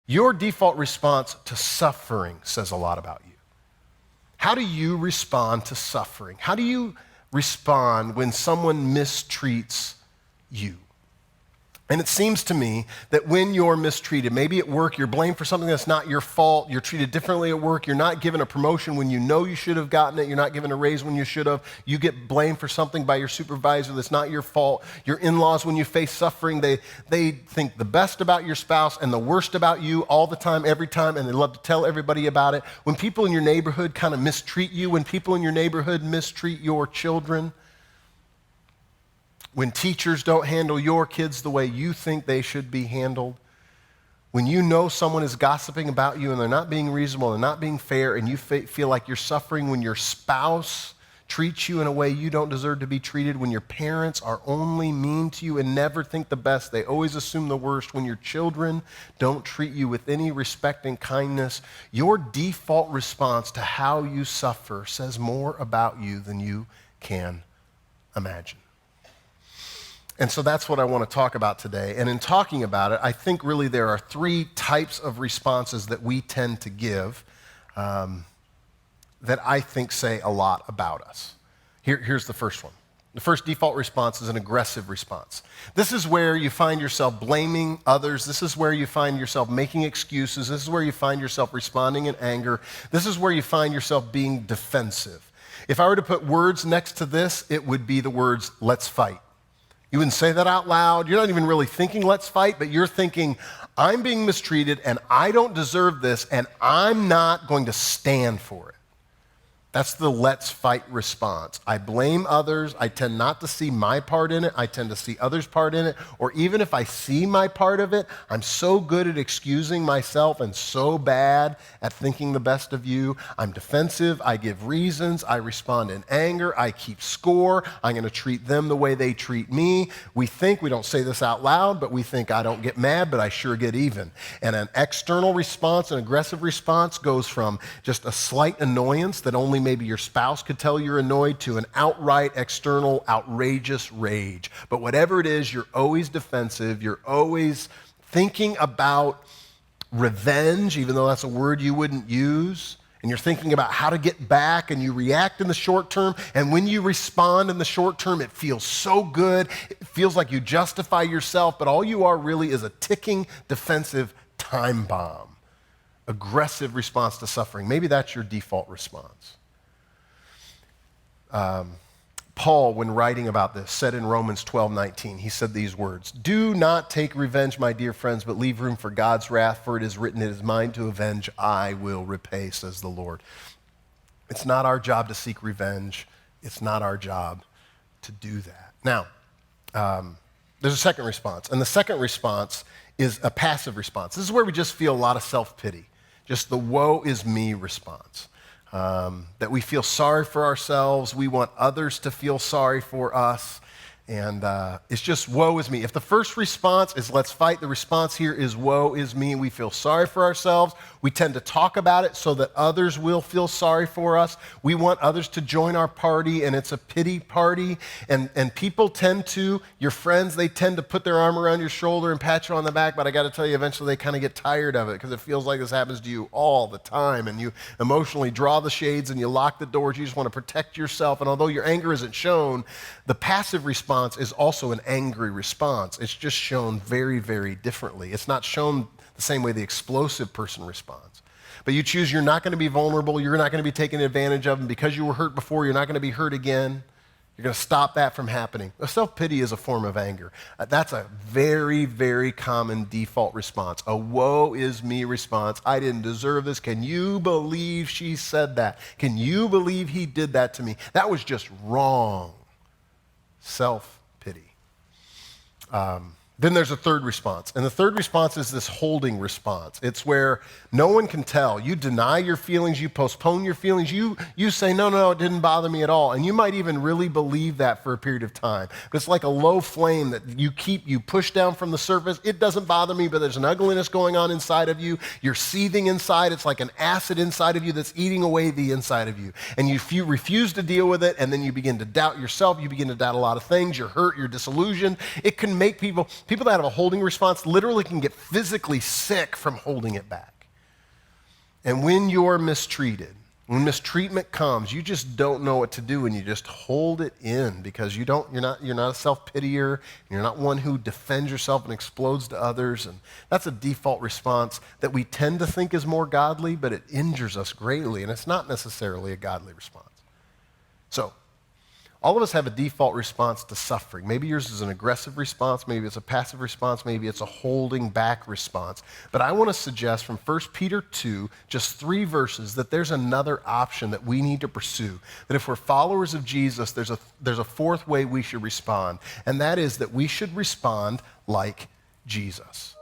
Your default response to suffering says a lot about you. How do you respond to suffering? How do you respond when someone mistreats you? And it seems to me that when you're mistreated, maybe at work, you're blamed for something that's not your fault, you're treated differently at work, you're not given a promotion when you know you should have gotten it, you're not given a raise when you should have, you get blamed for something by your supervisor that's not your fault, your in-laws, when you face suffering, they think the best about your spouse and the worst about you all the time, every time, and they love to tell everybody about it. When people in your neighborhood kind of mistreat you, when people in your neighborhood mistreat your children, when teachers don't handle your kids the way you think they should be handled, when you know someone is gossiping about you and they're not being reasonable, they're not being fair, and you feel like you're suffering, when your spouse treats you in a way you don't deserve to be treated, when your parents are only mean to you and never think the best, they always assume the worst, when your children don't treat you with any respect and kindness, your default response to how you suffer says more about you than you can imagine. And so that's what I want to talk about today. And in talking about it, I think really there are three types of responses that we tend to give that I think say a lot about us. Here's the first one. The first default response is an aggressive response. This is where you find yourself blaming others. This is where you find yourself making excuses. This is where you find yourself responding in anger. This is where you find yourself being defensive. If I were to put words next to this, it would be the words, let's fight. You wouldn't say that out loud. You're not even really thinking, let's fight, but you're thinking, I'm being mistreated and I don't deserve this and I'm not going to stand for it. That's the let's fight response. I blame others. I tend not to see my part in it. I tend to see others' part in it. Or even if I see my part of it, I'm so good at excusing myself and so bad at thinking the best of you. I'm defensive. I give reasons. I respond in anger. I keep score. I'm going to treat them the way they treat me. We don't say this out loud, but we think I don't get mad, but I sure get even. And an external response, an aggressive response, goes from just a slight annoyance that only maybe your spouse could tell you're annoyed to an outright, external, outrageous rage. But whatever it is, you're always defensive. You're always thinking about revenge, even though that's a word you wouldn't use. And you're thinking about how to get back, and you react in the short term. And when you respond in the short term, it feels so good. It feels like you justify yourself, but all you are really is a ticking defensive time bomb. Aggressive response to suffering. Maybe that's your default response. Paul, when writing about this, said in Romans 12:19, he said these words, "Do not take revenge, my dear friends, but leave room for God's wrath, for it is written, it is mine to avenge, I will repay, says the Lord." It's not our job to seek revenge. It's not our job to do that. Now, there's a second response, and the second response is a passive response. This is where we just feel a lot of self-pity, just the woe is me response. That we feel sorry for ourselves, we want others to feel sorry for us, and it's just woe is me. If the first response is let's fight, the response here is woe is me, and we feel sorry for ourselves. We tend to talk about it so that others will feel sorry for us. We want others to join our party, and it's a pity party, and people tend to, your friends, they tend to put their arm around your shoulder and pat you on the back, but I got to tell you, eventually they kind of get tired of it because it feels like this happens to you all the time, and you emotionally draw the shades and you lock the doors. You just want to protect yourself, and although your anger isn't shown, the passive response is also an angry response. It's just shown very, very differently. It's not shown the same way the explosive person responds. But you choose you're not going to be vulnerable, you're not going to be taken advantage of, and because you were hurt before, you're not going to be hurt again. You're going to stop that from happening. Self-pity is a form of anger. That's a very, very common default response. A woe is me response. I didn't deserve this. Can you believe she said that? Can you believe he did that to me? That was just wrong. Self-pity. Then there's a third response, and the third response is this holding response. It's where no one can tell. You deny your feelings, you postpone your feelings, you say, no, it didn't bother me at all, and you might even really believe that for a period of time. But it's like a low flame that you push down from the surface. It doesn't bother me, but there's an ugliness going on inside of you. You're seething inside. It's like an acid inside of you that's eating away the inside of you, and you refuse to deal with it, and then you begin to doubt yourself. You begin to doubt a lot of things. You're hurt. You're disillusioned. It can make people People that have a holding response literally can get physically sick from holding it back. And when you're mistreated, when mistreatment comes, you just don't know what to do, and you just hold it in because you're not a self-pitier, you're not one who defends yourself and explodes to others, and that's a default response that we tend to think is more godly, but it injures us greatly, and it's not necessarily a godly response. So, all of us have a default response to suffering. Maybe yours is an aggressive response, maybe it's a passive response, maybe it's a holding back response. But I want to suggest from 1 Peter 2, just 3 verses, that there's another option that we need to pursue. That if we're followers of Jesus, there's a fourth way we should respond, and that is that we should respond like Jesus.